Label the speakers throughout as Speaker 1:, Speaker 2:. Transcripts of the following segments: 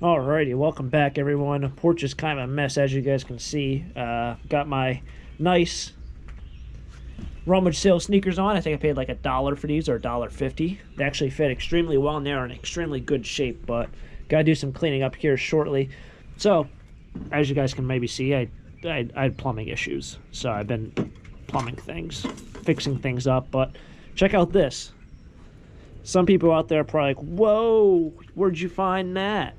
Speaker 1: Alrighty, welcome back everyone. Porch is kind of a mess as you guys can see. Got my nice rummage sale sneakers on. I think I paid like $1 for these, or $1.50. They actually fit extremely well and they're in extremely good shape, but gotta do some cleaning up here shortly. So, as you guys can maybe see, I had plumbing issues. So I've been plumbing things, fixing things up, but check out this. Some people out there are probably like, whoa, where'd you find that?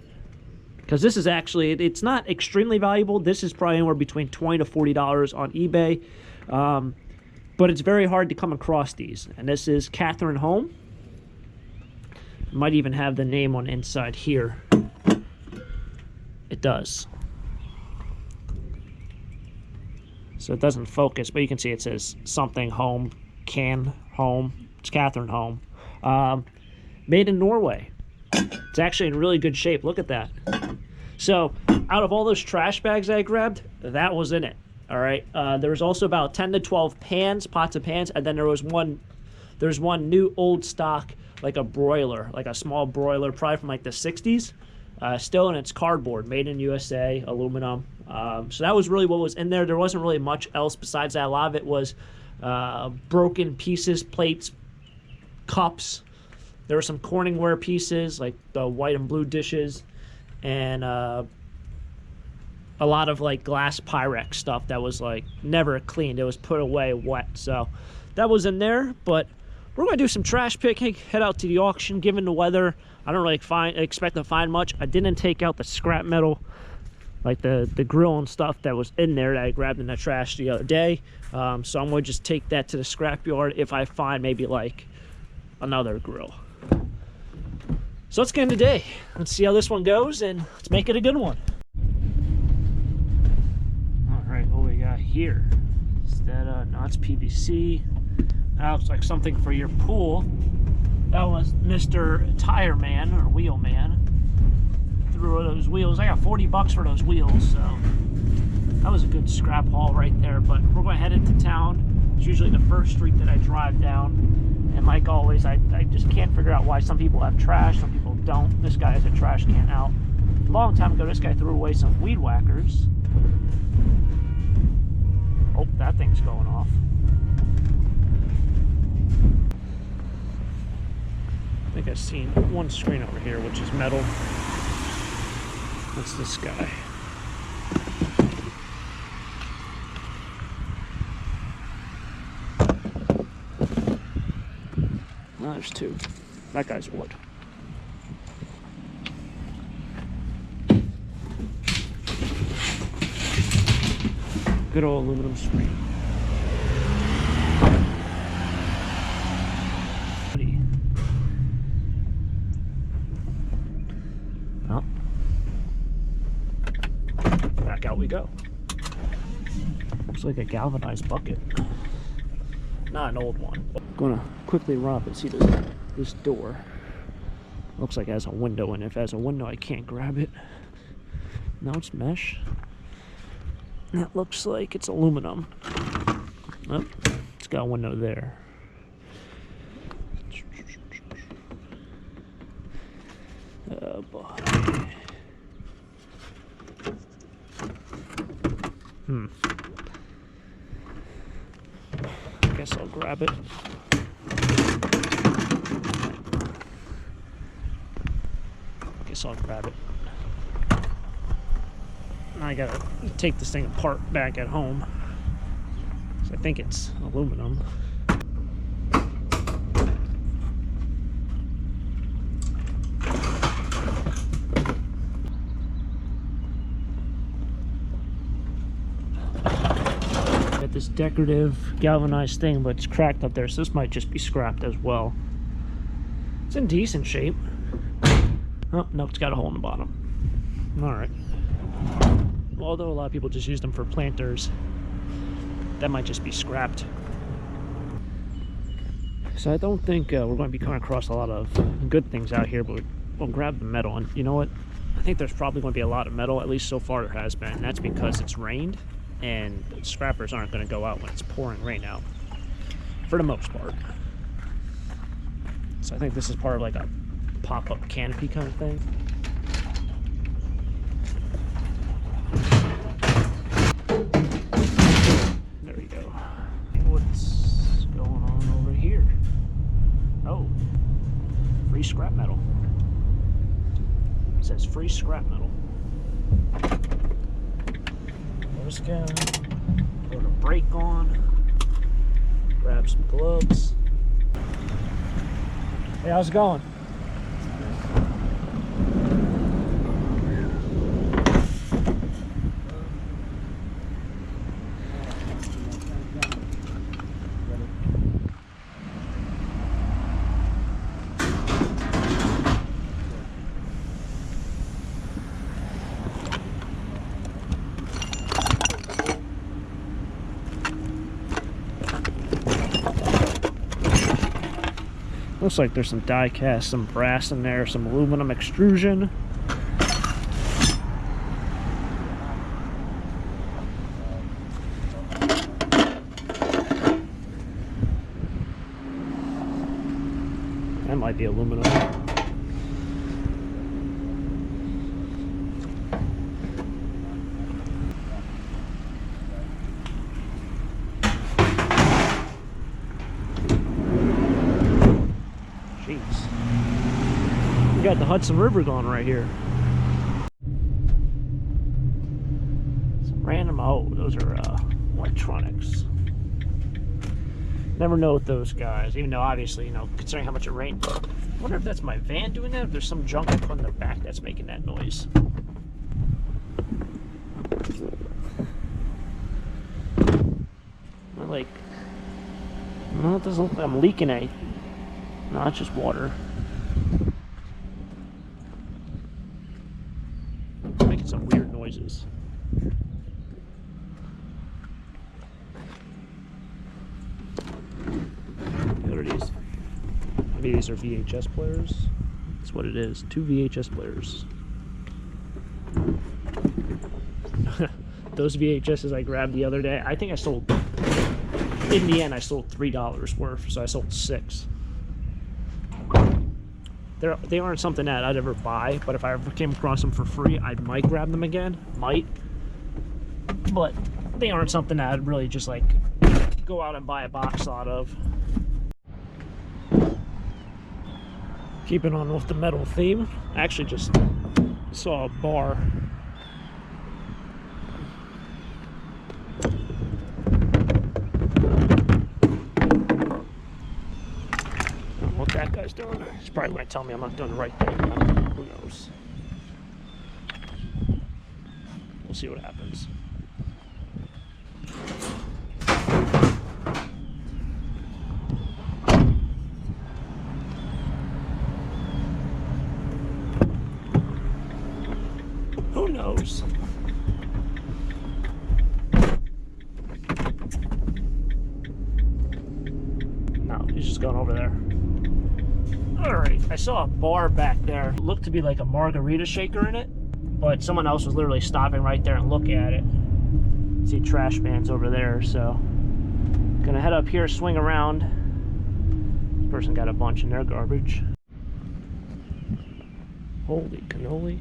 Speaker 1: Because this is actually, it's not extremely valuable. This is probably anywhere between $20 to $40 on eBay. But it's very hard to come across these. And this is Catherine Home. Might even have the name on the inside here. It does. So it doesn't focus, but you can see it says something home, home. It's Catherine Home. Made in Norway. It's actually in really good shape. Look at that. So, out of all those trash bags I grabbed, that was in it. All right. There was also about 10 to 12 pans, pots of pans, and then there's one new old stock, like a broiler, like a small broiler, probably from like the 60s. Still in its cardboard, made in USA, aluminum. So that was really what was in there. There wasn't really much else besides that. A lot of it was broken pieces, plates, cups. There were some Corningware pieces, like the white and blue dishes, and a lot of like glass Pyrex stuff that was like never cleaned. It was put away wet. So that was in there, but we're going to do some trash picking, head out to the auction. Given the weather, I don't really expect to find much. I didn't take out the scrap metal, like the grill and stuff that was in there that I grabbed in the trash the other day. So I'm going to just take that to the scrap yard if I find maybe like another grill. So let's get in today. Let's see how this one goes, and let's make it a good one. All right, what we got here? Is that no, it's PVC. That looks like something for your pool. That was Mr. Tire Man or Wheel Man. Threw those wheels. I got $40 for those wheels, so that was a good scrap haul right there. But we're going to head into town. It's usually the first street that I drive down. And like always, I just can't figure out why some people have trash, some people don't. This guy has a trash can out. A long time ago, this guy threw away some weed whackers. Oh, that thing's going off. I think I've seen one screen over here, which is metal. What's this guy? No, there's two. That guy's wood. Good old aluminum screen. Well, back out we go. Looks like a galvanized bucket. Not an old one. I'm gonna quickly run up and see this door. Looks like it has a window, and if it has a window, I can't grab it. No, it's mesh. That looks like it's aluminum. Oh, it's got a window there. Oh boy. Guess I'll grab it. Guess I'll grab it. I gotta take this thing apart back at home. So I think it's aluminum. This decorative galvanized thing, but it's cracked up there, so this might just be scrapped as well. It's in decent shape. Oh no, it's got a hole in the bottom. All right. Although a lot of people just use them for planters, that might just be scrapped. So I don't think we're going to be coming across a lot of good things out here, but we'll grab the metal. And you know what? I think there's probably going to be a lot of metal, at least so far there has been, and that's because it's rained. And scrappers aren't going to go out when it's pouring rain out, for the most part. So I think this is part of like a pop-up canopy kind of thing. free scrap metal. Let's go. Put a brake on. Grab some gloves. Hey, how's it going? Looks like there's some die cast, some brass in there, some aluminum extrusion. That might be aluminum. We got the Hudson River going right here. Some random, oh, those are electronics. Never know with those guys, even though obviously, you know, considering how much it rained. I wonder if that's my van doing that, if there's some junk I put in the back that's making that noise. Like, no, it doesn't look like I'm leaking any. No, it's just water. Making some weird noises. What are these? Maybe these are VHS players. That's what it is. 2 VHS players. Those VHSs I grabbed the other day, I think I sold, in the end I sold $3 worth, so I sold 6. They aren't something that I'd ever buy, but if I ever came across them for free, I might grab them again. Might. But they aren't something that I'd really just like go out and buy a box lot of. Keeping on with the metal theme, I actually just saw a bar. What that guy's doing. He's probably going to tell me I'm not doing the right thing. Who knows? We'll see what happens. Who knows? No, he's just going over there. Alright, I saw a bar back there. It looked to be like a margarita shaker in it, but someone else was literally stopping right there and looking at it. See trash cans over there, so gonna head up here, swing around. This person got a bunch in their garbage. Holy cannoli.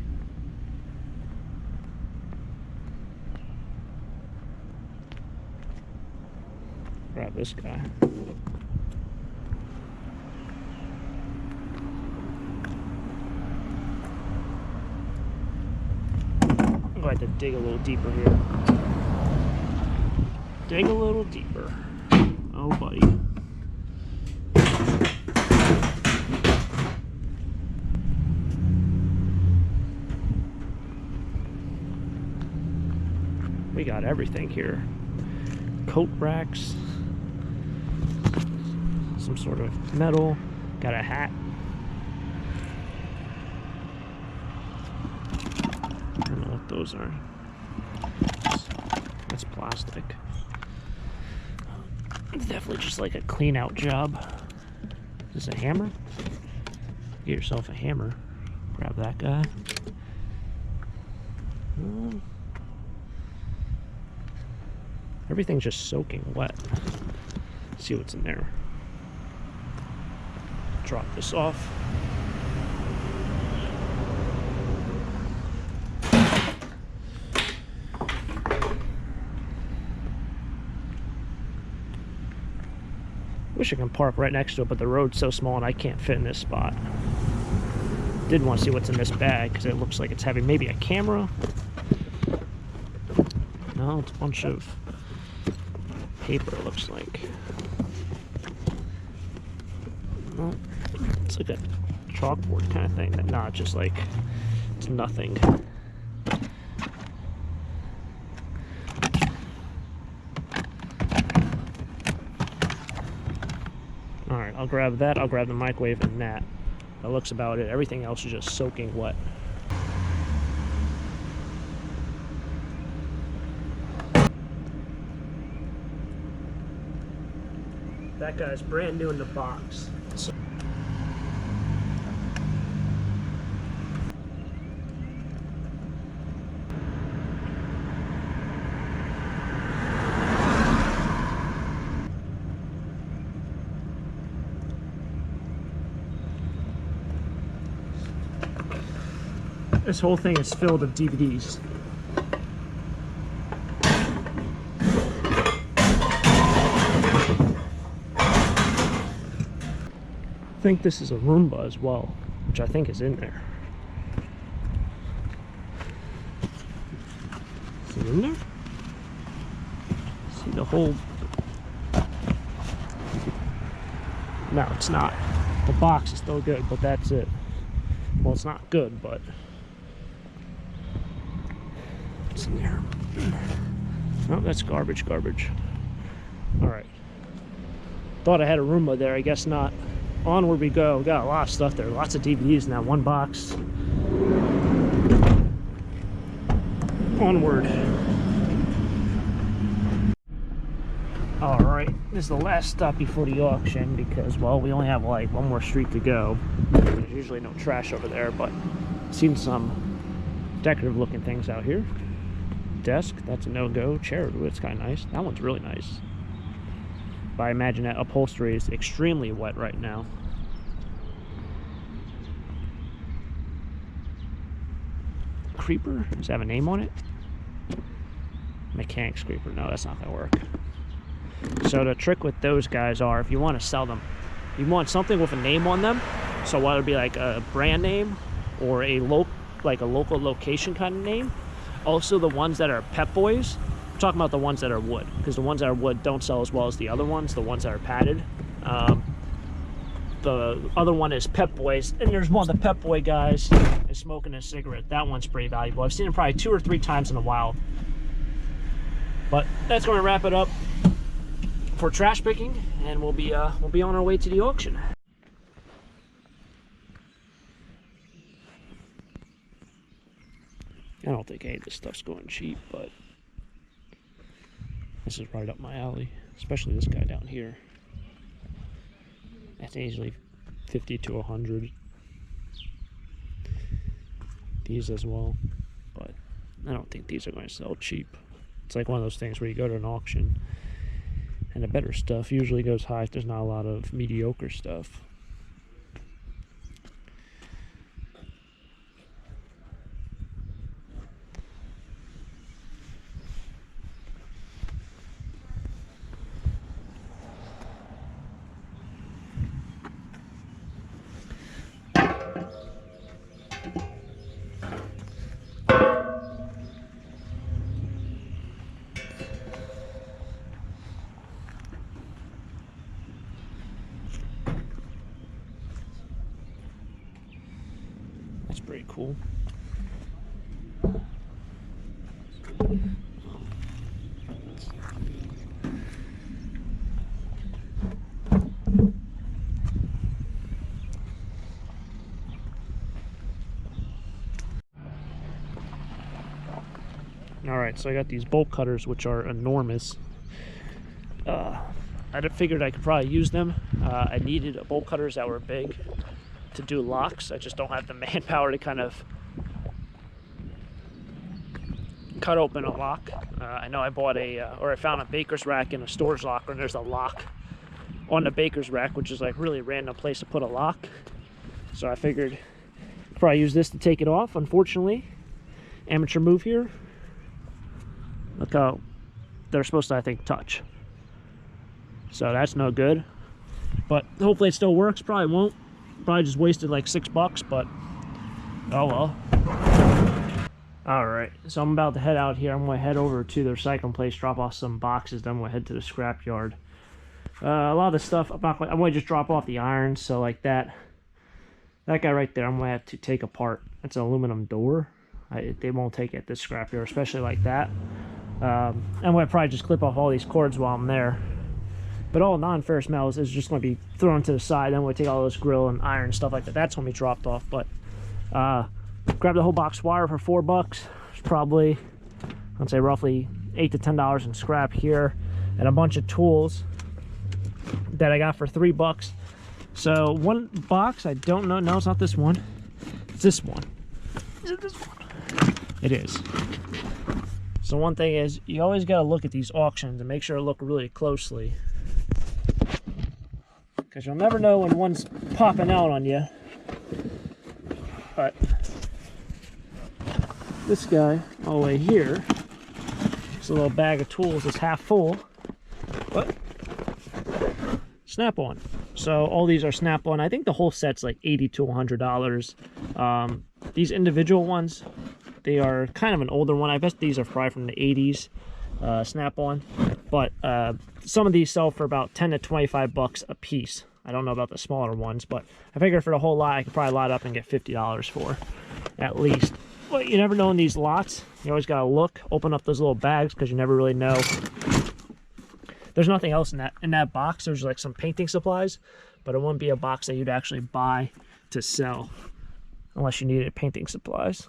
Speaker 1: Grab this guy. I'm going to dig a little deeper here. Dig a little deeper. Oh, buddy. We got everything here. Coat racks. Some sort of metal. Got a hat. I don't know what those are. That's plastic. It's definitely just like a clean out job. Is this a hammer? Get yourself a hammer. Grab that guy. Everything's just soaking wet. Let's see what's in there. Drop this off. Wish I can park right next to it, but the road's so small and I can't fit in this spot. Did want to see what's in this bag because it looks like it's heavy. Maybe a camera? No, it's a bunch of paper, it looks like. No, it's like a chalkboard kind of thing. Not just like, it's nothing. Alright, I'll grab that. I'll grab the microwave and that. That looks about it. Everything else is just soaking wet. That guy's brand new in the box. So this whole thing is filled with DVDs. I think this is a Roomba as well, which I think is in there. Is it in there? See the whole... No, it's not. The box is still good, but that's it. Well, it's not good, but... What's in there? Oh, that's garbage. Alright. Thought I had a Roomba there, I guess not. Onward we go. We got a lot of stuff there. Lots of DVDs in that one box. Onward. Alright, this is the last stop before the auction because, well, we only have like one more street to go. There's usually no trash over there, but I've seen some decorative looking things out here. Desk, that's a no-go. Chair, it's kind of nice. That one's really nice. But I imagine that upholstery is extremely wet right now. Creeper? Does it have a name on it? Mechanic's creeper. No, that's not going to work. So the trick with those guys are, if you want to sell them, you want something with a name on them. So whether it be like a brand name or a local location kind of name. Also the ones that are Pep Boys. I'm talking about the ones that are wood, because the ones that are wood don't sell as well as the other ones, the ones that are padded. The other one is Pep Boys, and there's one of the Pep Boy guys is smoking a cigarette. That one's pretty valuable. I've seen it probably 2 or 3 times in the wild. But that's going to wrap it up for trash picking, and we'll be on our way to the auction. I don't think any of this stuff's going cheap, but this is right up my alley, especially this guy down here. That's easily 50 to 100. These as well, but I don't think these are going to sell cheap. It's like one of those things where you go to an auction and the better stuff usually goes high if there's not a lot of mediocre stuff. That's pretty cool. Alright, so I got these bolt cutters, which are enormous. I figured I could probably use them. I needed bolt cutters that were big to do locks. I just don't have the manpower to kind of cut open a lock. I know I bought or I found a baker's rack in a storage locker, and there's a lock on the baker's rack, which is like really random place to put a lock. So I figured I'd probably use this to take it off. Unfortunately, amateur move here. Look how they're supposed to, I think, touch. So that's no good. But hopefully it still works. Probably won't. Probably just wasted like $6, but Oh well. Alright, so I'm about to head out here. I'm going to head over to the recycling place, drop off some boxes, then I'm going to head to the scrap yard. A lot of the stuff, I'm going to just drop off the irons, so like that guy right there, I'm going to have to take apart. It's an aluminum door. They won't take it at this scrap yard, especially like that. I'm going to probably just clip off all these cords while I'm there. But all non-ferrous metals is just going to be thrown to the side. Then we'll take all this grill and iron and stuff like that. That's going to be dropped off. But grab the whole box wire for $4. It's probably, I'd say roughly $8 to $10 in scrap here, and a bunch of tools that I got for $3. So one box, I don't know. No, it's not this one. It's this one. Is it this one? It is. So one thing is, you always got to look at these auctions and make sure to look really closely, because you'll never know when one's popping out on you. But this guy all the way here, it's a little bag of tools that's half full, but snap-on. So all these are snap-on. I think the whole set's like $80 to $100. These individual ones, they are kind of an older one. I bet these are probably from the 80s, snap-on. But some of these sell for about $10 to $25 a piece. I don't know about the smaller ones, but I figure for the whole lot, I could probably lot up and get $50 for, at least. But you never know in these lots. You always gotta look, open up those little bags, because you never really know. There's nothing else in that box. There's like some painting supplies, but it wouldn't be a box that you'd actually buy to sell, unless you needed painting supplies.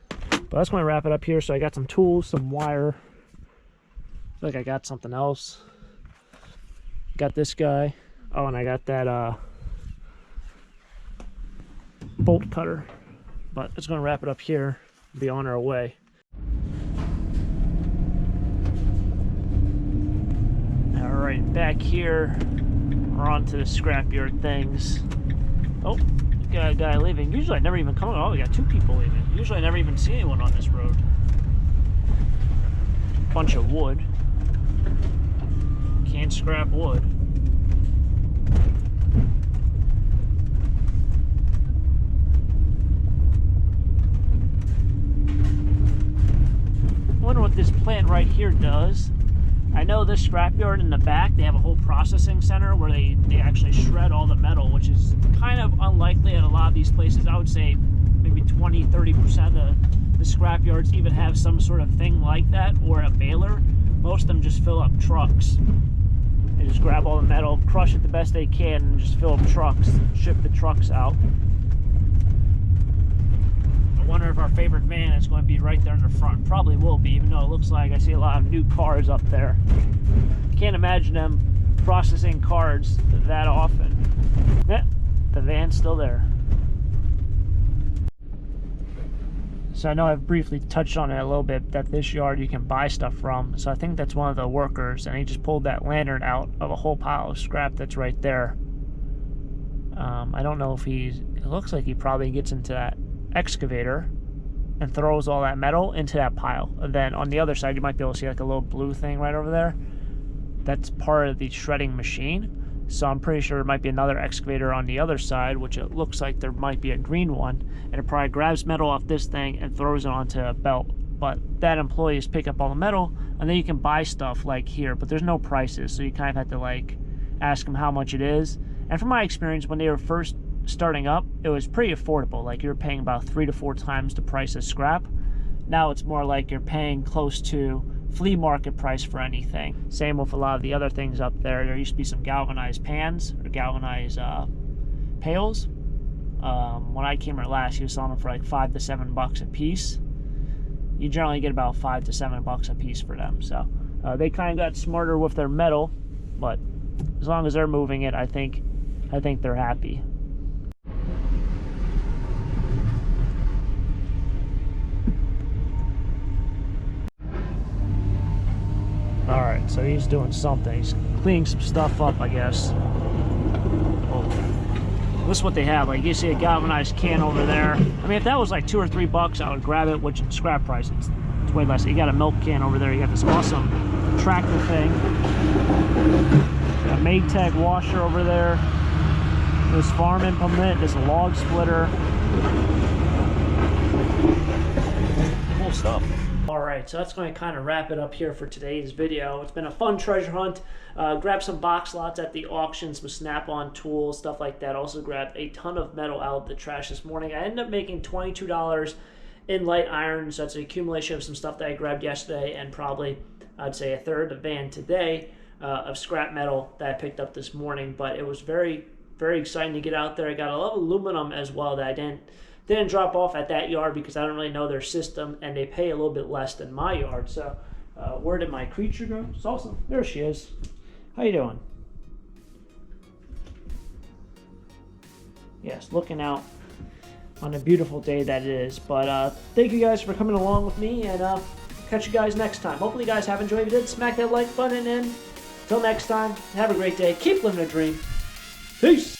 Speaker 1: But that's going to wrap it up here. So I got some tools, some wire. I feel like I got something else. Got this guy. Oh, and I got that bolt cutter. But it's going to wrap it up here. Be on our way. All right, back here. We're on to the scrapyard things. Oh, got a guy leaving. Usually I never even come. Oh, we got two people leaving. Usually I never even see anyone on this road. Bunch of wood. Can't scrap wood. I wonder what this plant right here does. I know this scrapyard in the back, they have a whole processing center where they actually shred all the metal, which is kind of unlikely at a lot of these places. I would say maybe 20–30% of the scrapyards even have some sort of thing like that, or a baler. Most of them just fill up trucks. They just grab all the metal, crush it the best they can, and just fill up trucks, ship the trucks out. I wonder if our favorite van is going to be right there in the front. Probably will be, even though it looks like I see a lot of new cars up there. Can't imagine them processing cars that often. Yeah, the van's still there. So I know I've briefly touched on it a little bit, that this yard you can buy stuff from. So I think that's one of the workers, and he just pulled that lantern out of a whole pile of scrap that's right there. I don't know if it looks like he probably gets into that excavator and throws all that metal into that pile. And then on the other side, you might be able to see like a little blue thing right over there. That's part of the shredding machine. So I'm pretty sure there might be another excavator on the other side, which it looks like there might be a green one, and it probably grabs metal off this thing and throws it onto a belt. But that employee is pick up all the metal, and then you can buy stuff like here, but there's no prices, so you kind of have to like ask them how much it is. And from my experience, when they were first starting up, it was pretty affordable. Like you were paying about 3 to 4 times the price of scrap. Now it's more like you're paying close to flea market price for anything. Same with a lot of the other things up there. There used to be some galvanized pans or galvanized pails. When I came here last, he was selling them for like $5 to $7 a piece. You generally get about $5 to $7 a piece for them. So they kind of got smarter with their metal, but as long as they're moving it, I think they're happy. Alright, so he's doing something. He's cleaning some stuff up, I guess. Oh. This is what they have. Like, you see a galvanized can over there. I mean, if that was like $2 or $3, I would grab it, which scrap price, it's way less. You got a milk can over there. You got this awesome tractor thing. A Maytag washer over there. This farm implement, this log splitter.
Speaker 2: stuff.
Speaker 1: Alright, so that's going to kind of wrap it up here for today's video. It's been a fun treasure hunt. Grabbed some box lots at the auction, some snap-on tools, stuff like that. Also grabbed a ton of metal out of the trash this morning. I ended up making $22 in light irons. That's an accumulation of some stuff that I grabbed yesterday and probably, I'd say, a third of the van today of scrap metal that I picked up this morning. But it was very, very exciting to get out there. I got a lot of aluminum as well that I didn't drop off at that yard because I don't really know their system, and they pay a little bit less than my yard. So where did my creature go? It's awesome. There she is. How you doing? Yes, looking out on a beautiful day that it is. But thank you guys for coming along with me, and catch you guys next time. Hopefully you guys have enjoyed. If you did, smack that like button, and until next time, have a great day. Keep living a dream. Peace.